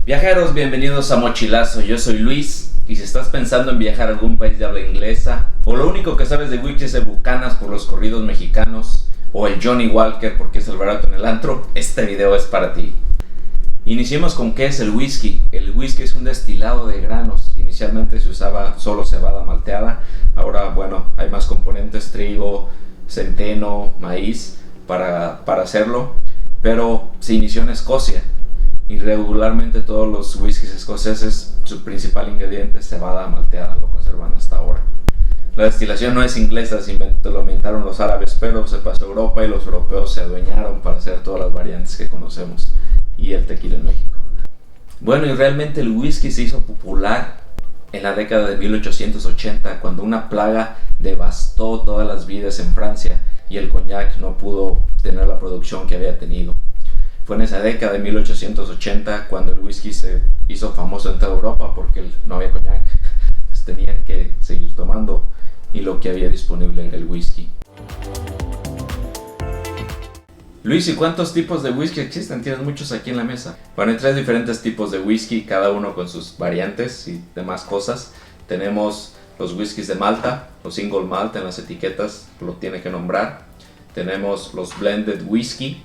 Viajeros, bienvenidos a Mochilazo, yo soy Luis y si estás pensando en viajar a algún país de habla inglesa o lo único que sabes de whisky es el Bucanas por los corridos mexicanos o el Johnny Walker porque es el barato en el antro, este video es para ti. Iniciemos con qué es el whisky. El whisky es un destilado de granos. Inicialmente se usaba solo cebada malteada, ahora bueno, hay más componentes, trigo, centeno, maíz para hacerlo, pero se inició en Escocia. Y regularmente todos los whiskies escoceses, su principal ingrediente es cebada malteada, lo conservan hasta ahora. La destilación no es inglesa, lo inventaron los árabes, pero se pasó a Europa y los europeos se adueñaron para hacer todas las variantes que conocemos y el tequila en México. Bueno, y realmente el whisky se hizo popular en la década de 1880, cuando una plaga devastó todas las vides en Francia y el coñac no pudo tener la producción que había tenido. Fue en esa década de 1880 cuando el whisky se hizo famoso en toda Europa porque no había coñac. Entonces tenían que seguir tomando y lo que había disponible era el whisky. Luis, ¿y cuántos tipos de whisky existen? Tienes muchos aquí en la mesa. Bueno, hay 3 diferentes tipos de whisky, cada uno con sus variantes y demás cosas. Tenemos los whiskies de Malta, los single malt en las etiquetas lo tiene que nombrar. Tenemos los blended whisky,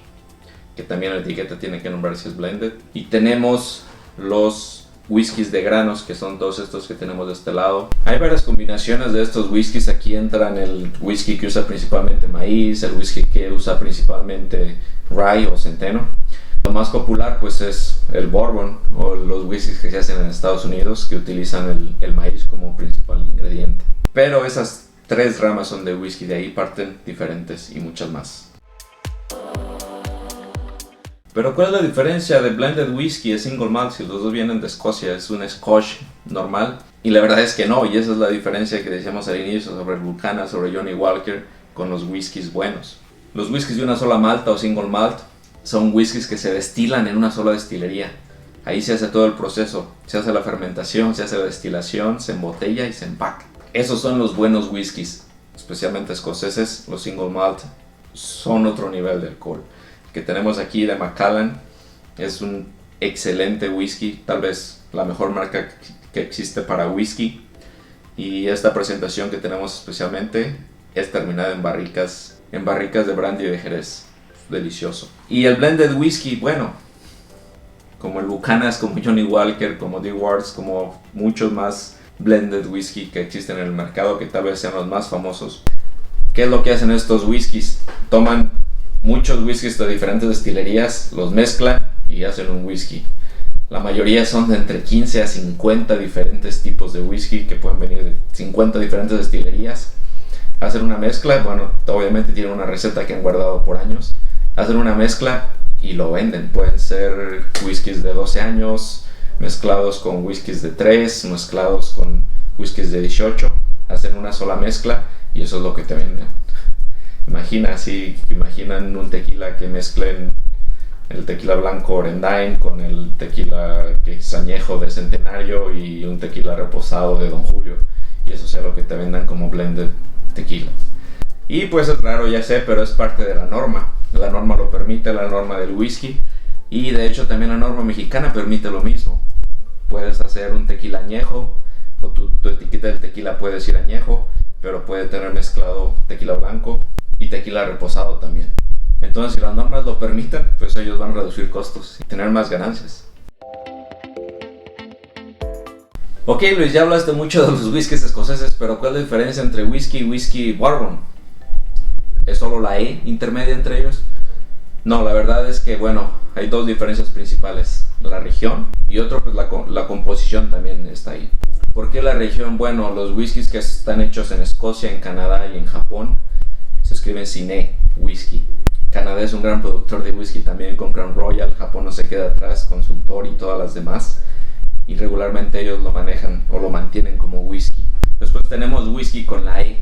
que también la etiqueta tiene que nombrar si es blended. Y tenemos los whiskies de granos, que son todos estos que tenemos de este lado. Hay varias combinaciones de estos whiskies. Aquí entran el whisky que usa principalmente maíz, el whisky que usa principalmente rye o centeno. Lo más popular pues es el bourbon o los whiskies que se hacen en Estados Unidos, que utilizan el maíz como principal ingrediente. Pero esas 3 ramas son de whisky, de ahí parten diferentes y muchas más. Pero ¿cuál es la diferencia de blended whisky y single malt si los dos vienen de Escocia? Es un Scotch normal. Y la verdad es que no, y esa es la diferencia que decíamos al inicio sobre el Buchanan, sobre Johnny Walker con los whiskies buenos. Los whiskies de una sola malta o single malt son whiskies que se destilan en una sola destilería. Ahí se hace todo el proceso, se hace la fermentación, se hace la destilación, se embotella y se empaca. Esos son los buenos whiskies, especialmente escoceses. Los single malt son otro nivel de alcohol. Que tenemos aquí de Macallan es un excelente whisky, tal vez la mejor marca que existe para whisky, y esta presentación que tenemos especialmente es terminada en barricas de brandy de Jerez, delicioso. Y el blended whisky, bueno, como el Buchanan, como Johnny Walker, como Dewar's, como muchos más blended whisky que existen en el mercado, que tal vez sean los más famosos. ¿Qué es lo que hacen estos whiskies? Toman muchos whiskies de diferentes destilerías, los mezclan y hacen un whisky. La mayoría son de entre 15 a 50 diferentes tipos de whisky que pueden venir de 50 diferentes destilerías. Hacen una mezcla, bueno, obviamente tienen una receta que han guardado por años. Hacen una mezcla y lo venden. Pueden ser whiskies de 12 años, mezclados con whiskies de 3, mezclados con whiskies de 18. Hacen una sola mezcla y eso es lo que te venden. Imaginan un tequila que mezclen el tequila blanco Orendain con el tequila que es añejo de Centenario y un tequila reposado de Don Julio, y eso sea lo que te vendan como blended tequila. Y pues es raro, ya sé, pero es parte de la norma. La norma lo permite, la norma del whisky, y de hecho también la norma mexicana permite lo mismo. Puedes hacer un tequila añejo, o tu etiqueta del tequila puede decir añejo, pero puede tener mezclado tequila blanco y tequila reposado también. Entonces, si las normas lo permiten, pues ellos van a reducir costos y tener más ganancias. Ok, Luis, ya hablaste mucho de los whiskies escoceses, pero ¿cuál es la diferencia entre whisky y bourbon? ¿Es solo la E intermedia entre ellos? No, la verdad es que, bueno, hay 2 diferencias principales: la región y otro, pues la composición también está ahí. ¿Por qué la región? Bueno, los whiskies que están hechos en Escocia, en Canadá y en Japón se escriben sin E, whisky. Canadá es un gran productor de whisky también con Crown Royal. Japón no se queda atrás con Suntory y todas las demás, y regularmente ellos lo manejan o lo mantienen como whisky. Después tenemos whisky con la E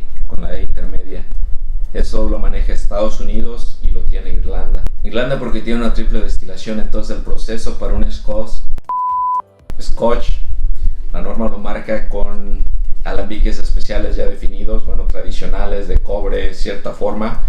intermedia. Eso lo maneja Estados Unidos y lo tiene Irlanda. Irlanda porque tiene una triple destilación, entonces el proceso para un Scotch, la norma lo marca con alambiques especiales ya definidos, bueno, tradicionales, de cobre, cierta forma,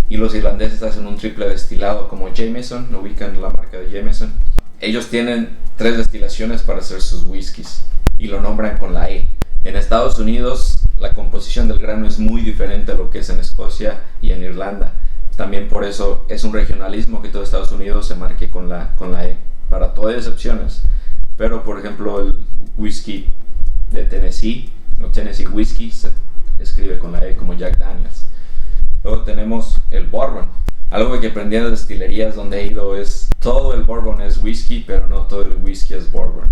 y los irlandeses hacen un triple destilado como Jameson, ¿no ubican la marca de Jameson? Ellos tienen 3 destilaciones para hacer sus whiskies y lo nombran con la E. En Estados Unidos la composición del grano es muy diferente a lo que es en Escocia y en Irlanda. También por eso es un regionalismo que todo Estados Unidos se marque con la E. Para todas excepciones. Pero por ejemplo el whisky de Tennessee, o Tennessee Whiskey, se escribe con la E como Jack Daniels. Luego tenemos el bourbon. Algo que aprendí en las destilerías donde he ido es todo el bourbon es whisky, pero no todo el whisky es bourbon.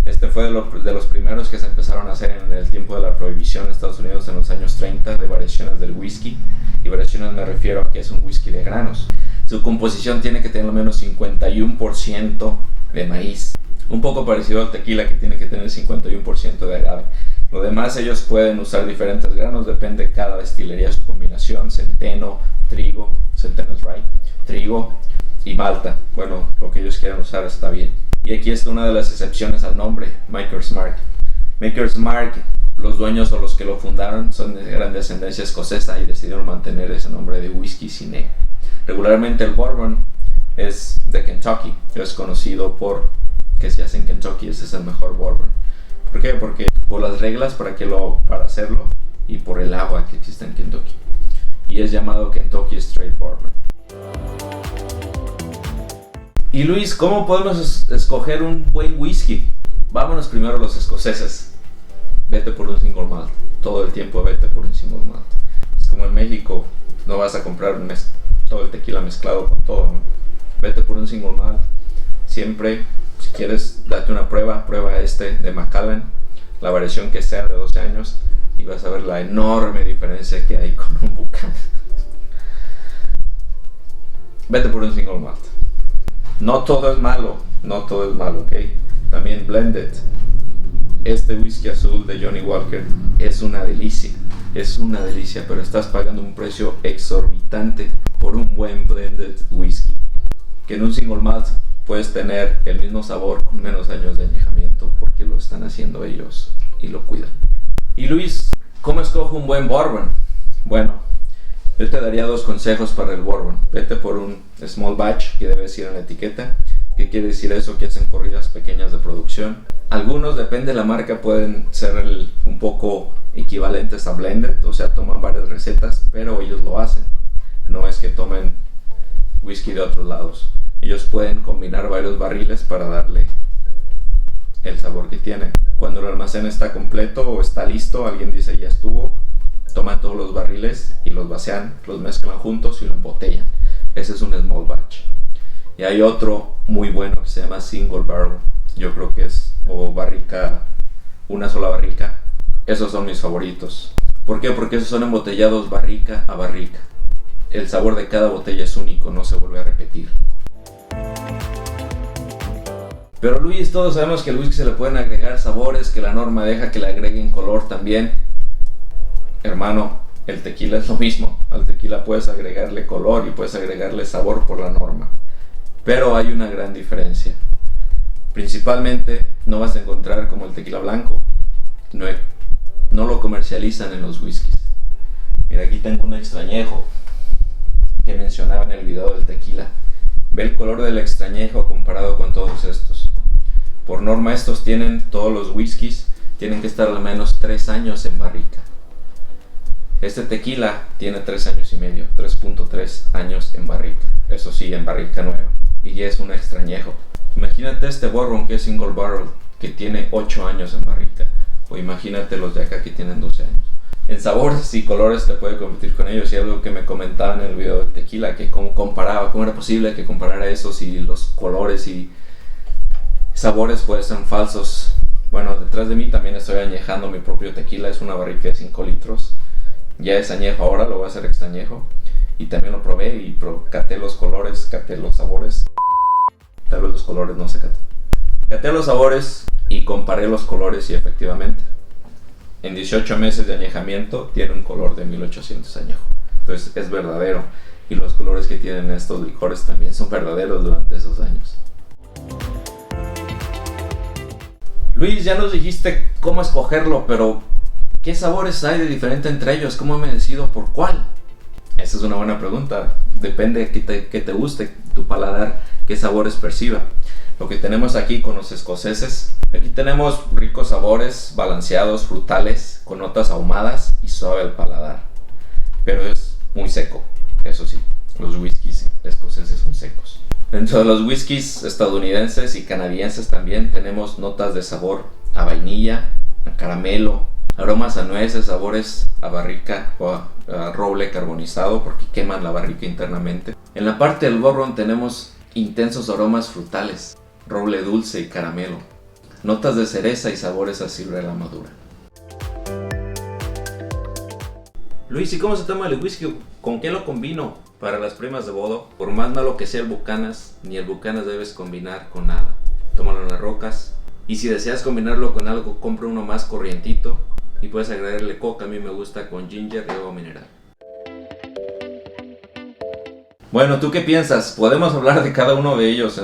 Este fue de los primeros que se empezaron a hacer en el tiempo de la prohibición en Estados Unidos en los años 30 de variaciones del whisky. Y variaciones me refiero a que es un whisky de granos. Su composición tiene que tener al menos 51% de maíz. Un poco parecido al tequila, que tiene que tener 51% de agave. Lo demás ellos pueden usar diferentes granos, depende de cada destilería su combinación, centeno, trigo, centeno es right, trigo y malta. Bueno, lo que ellos quieran usar está bien. Y aquí está una de las excepciones al nombre, Maker's Mark. Maker's Mark, los dueños o los que lo fundaron eran de ascendencia escocesa y decidieron mantener ese nombre de whisky sin E. Regularmente el bourbon es de Kentucky, es conocido por que se hace en Kentucky, ese es el mejor bourbon. ¿Por qué? Porque por las reglas para hacerlo y por el agua que existe en Kentucky. Y es llamado Kentucky Straight Bourbon. Y Luis, ¿cómo podemos escoger un buen whisky? Vámonos primero a los escoceses. Vete por un single malt. Todo el tiempo vete por un single malt. Es como en México, no vas a comprar todo el tequila mezclado con todo, ¿no? Vete por un single malt. Siempre, si quieres, date una prueba de Macallan, la variación que sea de 12 años, y vas a ver la enorme diferencia que hay con un Buchanan. Vete por un single malt. No todo es malo, ¿ok? También blended. Este whisky azul de Johnnie Walker es una delicia, pero estás pagando un precio exorbitante por un buen blended whisky. Que en un single malt puedes tener el mismo sabor con menos años de añejamiento porque lo están haciendo ellos y lo cuidan. Y Luis, ¿cómo escojo un buen bourbon? Bueno, yo te daría 2 consejos para el bourbon. Vete por un small batch, que debe decir en la etiqueta. ¿Qué quiere decir eso? Que hacen corridas pequeñas de producción. Algunos, depende de la marca, pueden ser un poco equivalentes a blended, o sea, toman varias recetas, pero ellos lo hacen. No es que tomen whisky de otros lados. Ellos pueden combinar varios barriles para darle el sabor que tiene. Cuando el almacén está completo o está listo, alguien dice ya estuvo, toman todos los barriles y los vacían, los mezclan juntos y lo embotellan. Ese es un small batch. Y hay otro muy bueno que se llama single barrel. Yo creo que es barrica, una sola barrica. Esos son mis favoritos. ¿Por qué? Porque esos son embotellados barrica a barrica. El sabor de cada botella es único, no se vuelve a repetir. Pero Luis, todos sabemos que al whisky se le pueden agregar sabores, que la norma deja que le agreguen color también. Hermano, el tequila es lo mismo. Al tequila puedes agregarle color y puedes agregarle sabor por la norma. Pero hay una gran diferencia. Principalmente no vas a encontrar como el tequila blanco. No lo comercializan en los whiskies. Mira, aquí tengo un extrañejo que mencionaba en el video del tequila. Ve el color del extrañejo comparado con todos estos. Por norma todos los whiskies tienen que estar al menos 3 años en barrica. Este tequila tiene 3 años y medio, 3.3 años en barrica. Eso sí, en barrica nueva. Y ya es un extrañejo. Imagínate este bourbon que es single barrel, que tiene 8 años en barrica. O imagínate los de acá que tienen 12 años. En sabores y colores te puede competir con ellos. Y algo que me comentaban en el video del tequila, que cómo era posible que comparara esos y los colores y sabores pueden ser falsos. Bueno, detrás de mí también estoy añejando mi propio tequila. Es una barrica de 5 litros. Ya es añejo ahora, lo voy a hacer extrañejo. Y también lo probé y caté los colores, caté los sabores. Tal vez los colores no se caté. Caté los sabores y comparé los colores y efectivamente en 18 meses de añejamiento tiene un color de 1800 añejo. Entonces es verdadero. Y los colores que tienen estos licores también son verdaderos durante esos años. Luis, ya nos dijiste cómo escogerlo, pero ¿qué sabores hay de diferente entre ellos? ¿Cómo me decido por cuál? Esa es una buena pregunta. Depende de qué te guste tu paladar, qué sabores perciba. lo que tenemos aquí con los escoceses. Aquí tenemos ricos sabores, balanceados, frutales, con notas ahumadas y suave al paladar. Pero es muy seco, eso sí, los whiskies escoceses son secos. Dentro de los whiskies estadounidenses y canadienses también tenemos notas de sabor a vainilla, a caramelo, aromas a nueces, sabores a barrica o a roble carbonizado porque queman la barrica internamente. En la parte del bourbon tenemos intensos aromas frutales, roble dulce y caramelo, notas de cereza y sabores a ciruela madura. Luis, ¿y cómo se toma el whisky? ¿Con qué lo combino? Para las primas de boda, por más malo que sea el Buchanan, ni el Buchanan debes combinar con nada. Tómalo en las rocas. Y si deseas combinarlo con algo, compra uno más corrientito y puedes agregarle coca. A mí me gusta con ginger y agua mineral. Bueno, ¿tú qué piensas? Podemos hablar de cada uno de ellos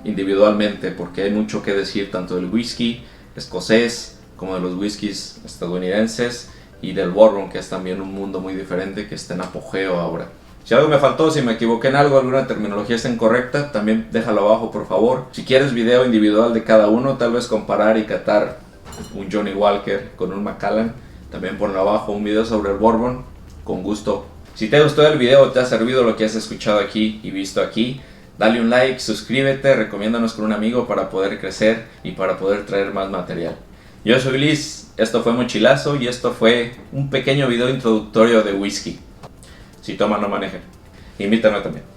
individualmente porque hay mucho que decir tanto del whisky escocés como de los whiskies estadounidenses y del bourbon, que es también un mundo muy diferente que está en apogeo ahora. Si algo me faltó, si me equivoqué en algo, alguna terminología está incorrecta, también déjalo abajo por favor. Si quieres video individual de cada uno, tal vez comparar y catar un Johnny Walker con un Macallan, también ponlo abajo. Un video sobre el bourbon, con gusto. Si te gustó el video, te ha servido lo que has escuchado aquí y visto aquí, dale un like, suscríbete, recomiéndanos con un amigo para poder crecer y para poder traer más material. Yo soy Liz, esto fue Mochilazo y esto fue un pequeño video introductorio de whisky. Si toman, no manejen. Invítame también.